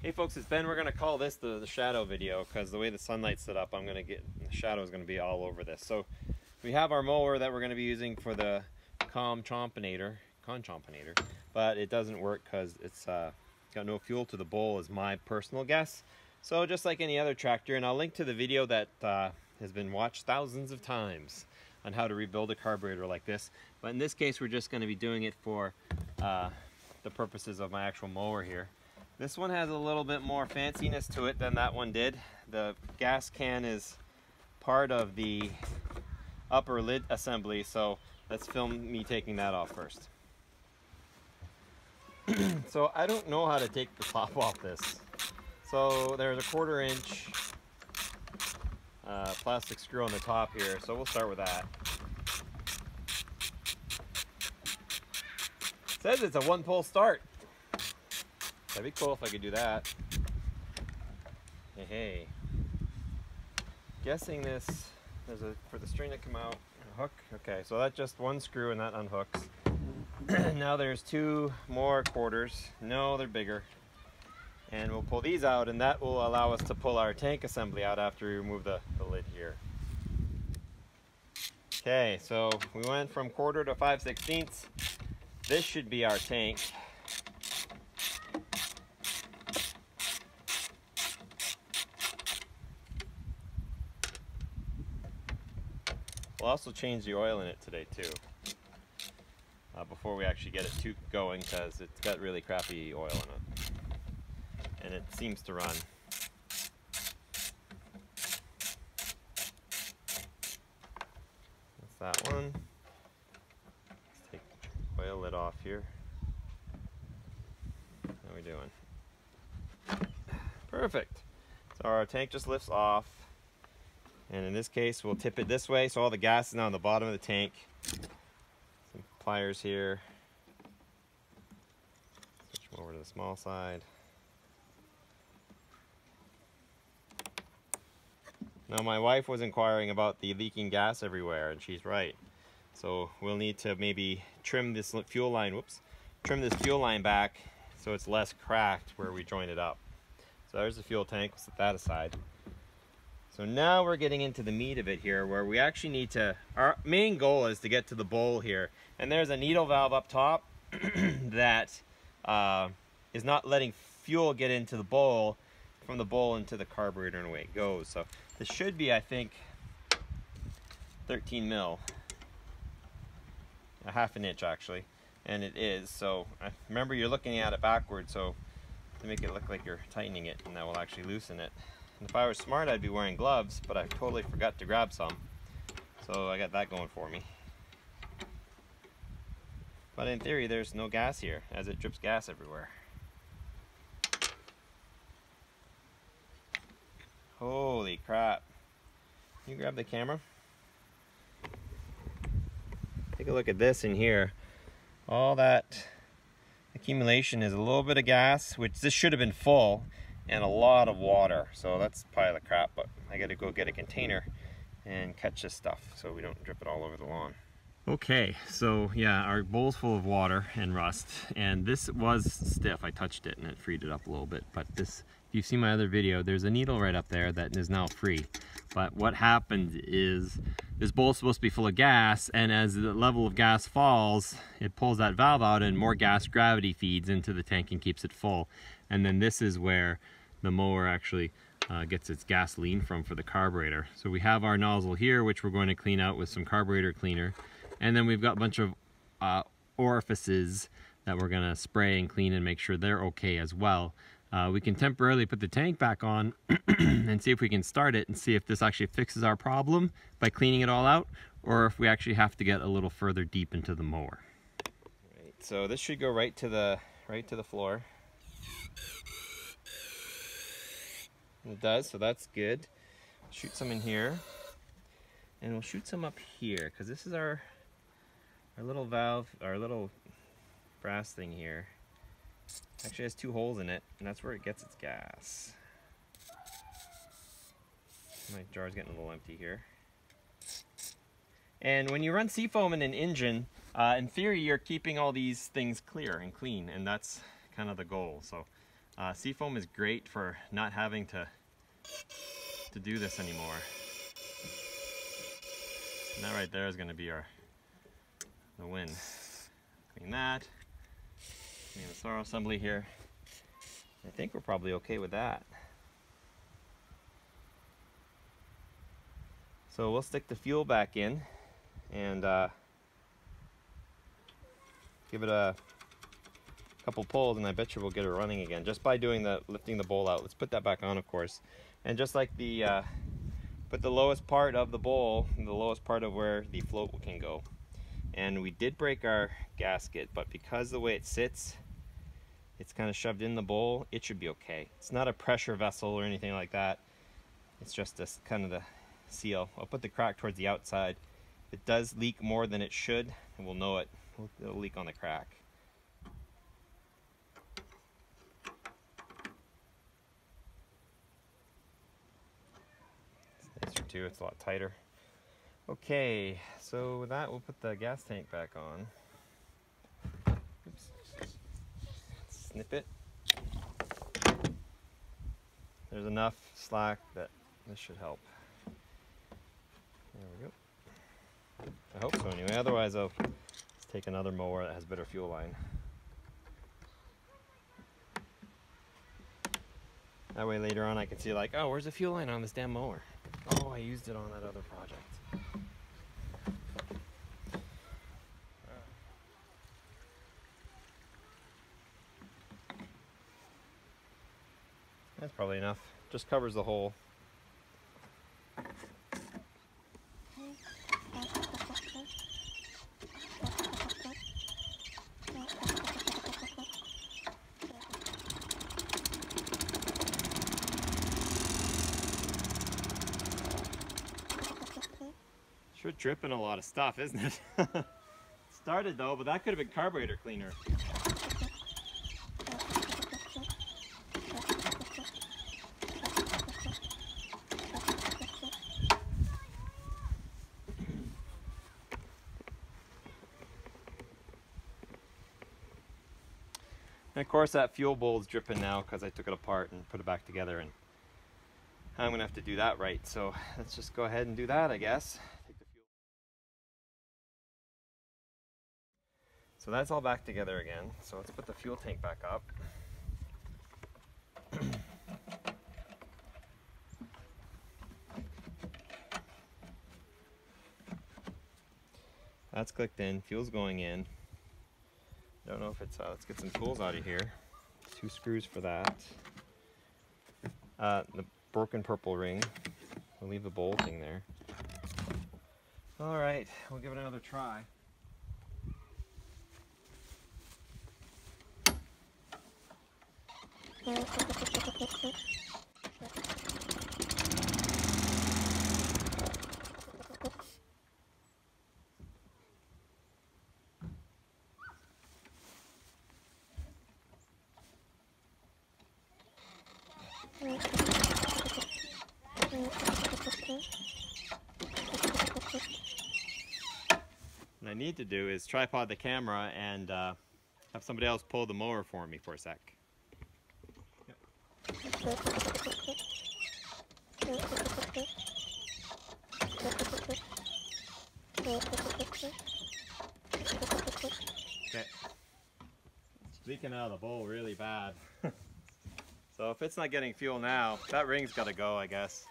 Hey folks, it's Ben. We're going to call this the shadow video because the way the sunlight's set up, the shadow is going to be all over this. So we have our mower that we're going to be using for the ComCHOMPinator, but it doesn't work because it's got no fuel to the bowl is my personal guess. So just like any other tractor, and I'll link to the video that has been watched thousands of times on how to rebuild a carburetor like this. But in this case, we're just going to be doing it for the purposes of my actual mower here. This one has a little bit more fanciness to it than that one did. The gas can is part of the upper lid assembly, so let's film me taking that off first. So I don't know how to take the top off this. So there's a 1/4 inch plastic screw on the top here, so we'll start with that. It says it's a 1-pull start. That'd be cool if I could do that. Hey. Guessing this, for the string to come out, a hook. Okay, so that's just one screw and that unhooks. Now there's 2 more 1/4s. No, they're bigger. And we'll pull these out, and that will allow us to pull our tank assembly out after we remove the lid here. Okay, so we went from 1/4 to 5/16. This should be our tank. We'll also change the oil in it today too, before we actually get it going, because it's got really crappy oil in it, and it seems to run. That's that one. Let's take the oil lid off here. How are we doing? Perfect. So our tank just lifts off. And in this case, we'll tip it this way so all the gas is now on the bottom of the tank. Some pliers here. Switch them over to the small side. Now my wife was inquiring about the leaking gas everywhere, and she's right. So we'll need to maybe trim this fuel line, trim this fuel line back so it's less cracked where we join it up. So there's the fuel tank, we'll set that aside. So now we're getting into the meat of it here, where we actually need to, our main goal is to get to the bowl here. And there's a needle valve up top that is not letting fuel get into the bowl, from the bowl into the carburetor, and away it goes. So this should be, I think, 13 mil, a 1/2 inch actually, and it is. So remember, you're looking at it backwards, so to make it look like you're tightening it, and that will actually loosen it. And if I was smart, I'd be wearing gloves, but I totally forgot to grab some. So I got that going for me. But in theory, there's no gas here, as it drips gas everywhere. Holy crap. Can you grab the camera? Take a look at this in here. All that accumulation is a little bit of gas, which this should have been full, and a lot of water. So that's a pile of crap, but I gotta go get a container and catch this stuff so we don't drip it all over the lawn. Okay, so yeah, our bowl's full of water and rust, and this was stiff. I touched it and it freed it up a little bit, but this, if you've seen my other video, there's a needle right up there that is now free. But what happened is this bowl's supposed to be full of gas, and as the level of gas falls, it pulls that valve out and more gas gravity feeds into the tank and keeps it full. And then this is where the mower actually gets its gasoline from for the carburetor. So we have our nozzle here, which we're going to clean out with some carburetor cleaner. And then we've got a bunch of orifices that we're going to spray and clean and make sure they're okay as well. We can temporarily put the tank back on and see if we can start it and see if this actually fixes our problem by cleaning it all out, or if we actually have to get a little further deep into the mower. Right, so this should go right to the floor. It does, so that's good. Shoot some in here, and we'll shoot some up here, because this is our little valve, our little brass thing here. Actually has 2 holes in it, and that's where it gets its gas. My jar's getting a little empty here. And when you run seafoam in an engine, in theory you're keeping all these things clear and clean, and that's kind of the goal. So Seafoam is great for not having to do this anymore. And that right there is going to be the win. Clean that. Clean the sorrel assembly here. I think we're probably okay with that. So we'll stick the fuel back in and give it a couple pulls, and I bet you we'll get it running again just by lifting the bowl out. Let's put that back on, of course. And just like put the lowest part of the bowl, the lowest part of where the float can go. And we did break our gasket, but because the way it sits, it's kind of shoved in the bowl, it should be okay. It's not a pressure vessel or anything like that. It's just this kind of the seal. I'll put the crack towards the outside. If it does leak more than it should, we'll know it. It'll leak on the crack. It's nicer too, it's a lot tighter. Okay, so with that, we'll put the gas tank back on. Oops. Snip it. There's enough slack that this should help. There we go. I hope so anyway, otherwise I'll just take another mower that has better fuel line. That way later on I can see like, oh, where's the fuel line on this damn mower? Oh, I used it on that other project. That's probably enough. Just covers the hole. Sure dripping a lot of stuff, isn't it? Started though, but that could have been carburetor cleaner. And of course that fuel bowl is dripping now because I took it apart and put it back together, and I'm gonna have to do that right. So let's just go ahead and do that, I guess. Take the fuel. So that's all back together again. So let's put the fuel tank back up. That's clicked in, fuel's going in. Don't know if it's, let's get some tools out of here. 2 screws for that. The broken purple ring. We'll leave the bowl thing there. All right, we'll give it another try. What I need to do is tripod the camera and have somebody else pull the mower for me for a sec. Yep. Okay. It's leaking out of the bowl really bad. So if it's not getting fuel now, that ring's got to go, I guess.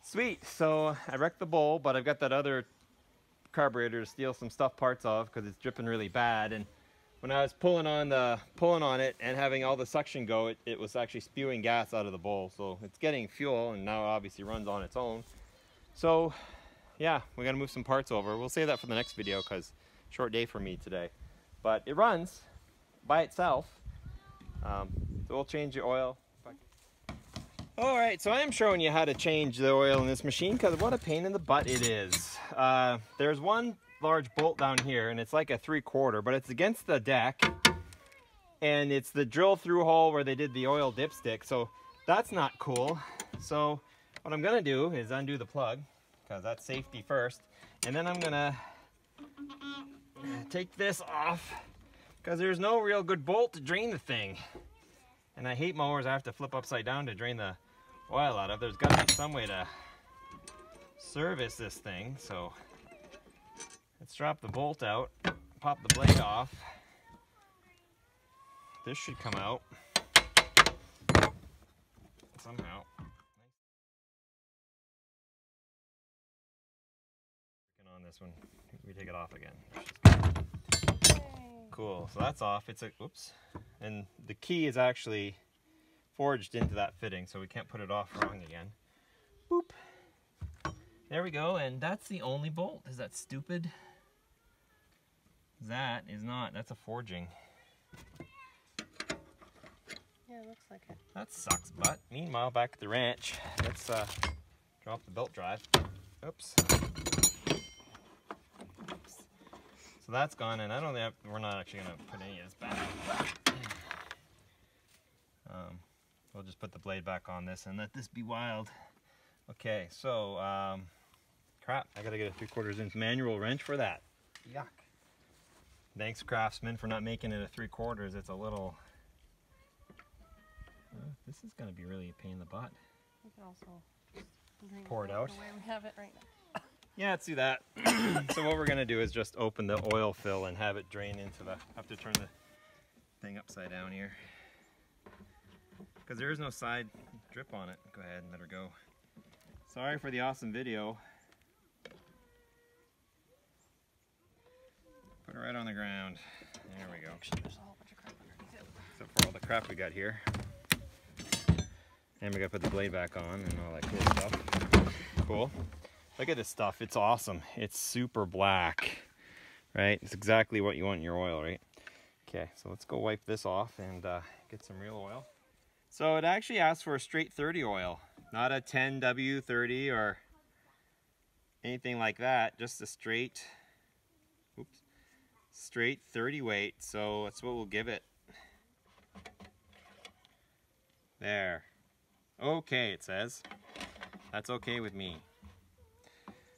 Sweet, so I wrecked the bowl, but I've got that other carburetor to steal some stuff parts of because it's dripping really bad. And when I was pulling on it and having all the suction go, it was actually spewing gas out of the bowl. So it's getting fuel and now obviously runs on its own. So yeah, we gotta move some parts over. We'll save that for the next video because short day for me today. But it runs by itself. So we'll change the oil. All right, so I am showing you how to change the oil in this machine because what a pain in the butt it is. There's one large bolt down here and it's like a 3/4, but it's against the deck and it's the drill through hole where they did the oil dipstick. So that's not cool. So what I'm gonna do is undo the plug because that's safety first. And then I'm gonna take this off because there's no real good bolt to drain the thing. And I hate mowers I have to flip upside down to drain the oil out of. There's got to be some way to service this thing. So let's drop the bolt out, pop the blade off. This should come out somehow. On this one, we take it off again. Cool, so that's off. It's a, oops. And the key is actually forged into that fitting, so we can't put it off wrong again. Boop. There we go, and that's the only bolt. Is that stupid? That is not, that's a forging. Yeah, it looks like it. That sucks butt. Meanwhile, back at the ranch, let's drop the belt drive. Oops. So that's gone, and I don't think we're not actually going to put any of this back. We'll just put the blade back on this and let this be wild. Okay, so crap, I got to get a 3/4 inch manual wrench for that. Yuck. Thanks, Craftsman, for not making it a 3/4. It's a little. This is going to be really a pain in the butt. We can also just pour it out. The way we have it right now. Yeah, let's do that. So what we're gonna do is just open the oil fill and have it drain into the, have to turn the thing upside down here. Because there is no side drip on it. Go ahead and let her go. Sorry for the awesome video. Put it right on the ground. There we go. Actually, there's a whole bunch of crap underneath it. Except for all the crap we got here. And we gotta put the blade back on and all that cool stuff. Cool. Look at this stuff, it's awesome. It's super black, right? It's exactly what you want in your oil, right? Okay, so let's go wipe this off and get some real oil. So it actually asks for a straight 30 oil, not a 10W30 or anything like that, just a straight, oops, straight 30 weight. So that's what we'll give it. There. Okay, it says. That's okay with me.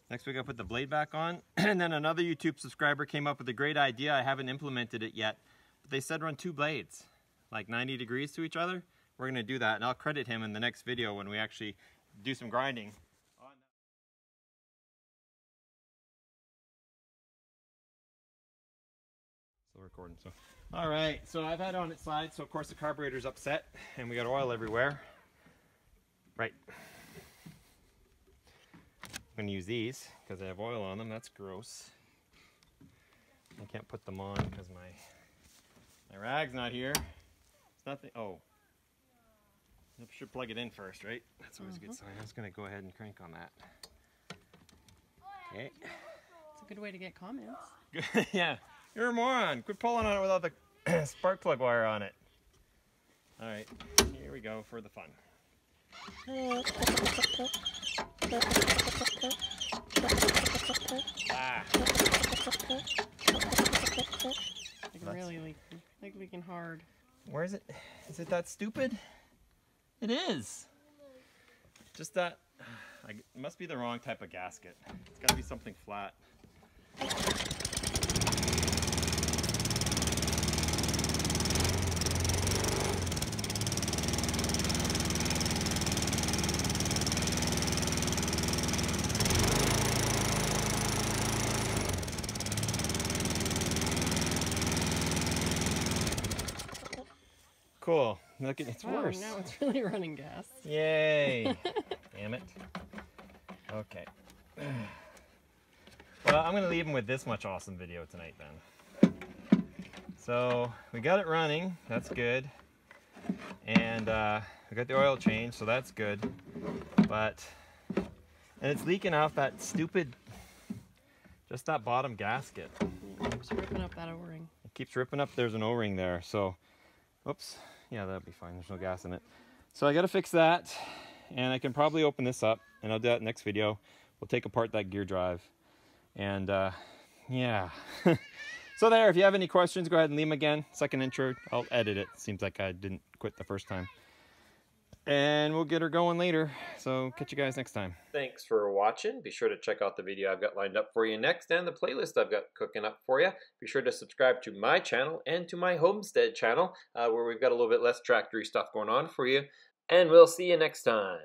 Next we gotta put the blade back on. And then another YouTube subscriber came up with a great idea. I haven't implemented it yet. But they said run 2 blades, like 90 degrees to each other. We're gonna do that, and I'll credit him in the next video when we actually do some grinding. Still recording, so. All right, so I've had it on its side, so of course the carburetor's upset, and we got oil everywhere. Right. I'm going to use these because they have oil on them. That's gross. I can't put them on because my rag's not here. It's nothing. Oh, I should plug it in first, right? That's always a good sign. I'm just going to go ahead and crank on that. Okay. It's a good way to get comments. Yeah, you're a moron. Quit pulling on it without the spark plug wire on it. All right, here we go for the fun. Ah. Like really leaking. Like leaking hard. Where is it? Is it that stupid? It is. Just that. It must be the wrong type of gasket. It's got to be something flat. Cool. Look, it's worse. Now it's really running gas. Yay. Damn it. Okay. Well, I'm going to leave them with this much awesome video tonight then. So we got it running. That's good. And we got the oil change, so that's good. But And it's leaking off that stupid, just that bottom gasket. It keeps ripping up that O-ring. It keeps ripping up. There's an O-ring there. So, oops. Yeah, that'll be fine. There's no gas in it. So I got to fix that. And I can probably open this up. And I'll do that next video. We'll take apart that gear drive. And yeah. So there, if you have any questions, go ahead and leave them again. Second intro, I'll edit it. Seems like I didn't quit the first time. And we'll get her going later. So catch you guys next time. Thanks for watching. Be sure to check out the video I've got lined up for you next and the playlist I've got cooking up for you. Be sure to subscribe to my channel and to my homestead channel where we've got a little bit less tractory stuff going on for you. And we'll see you next time.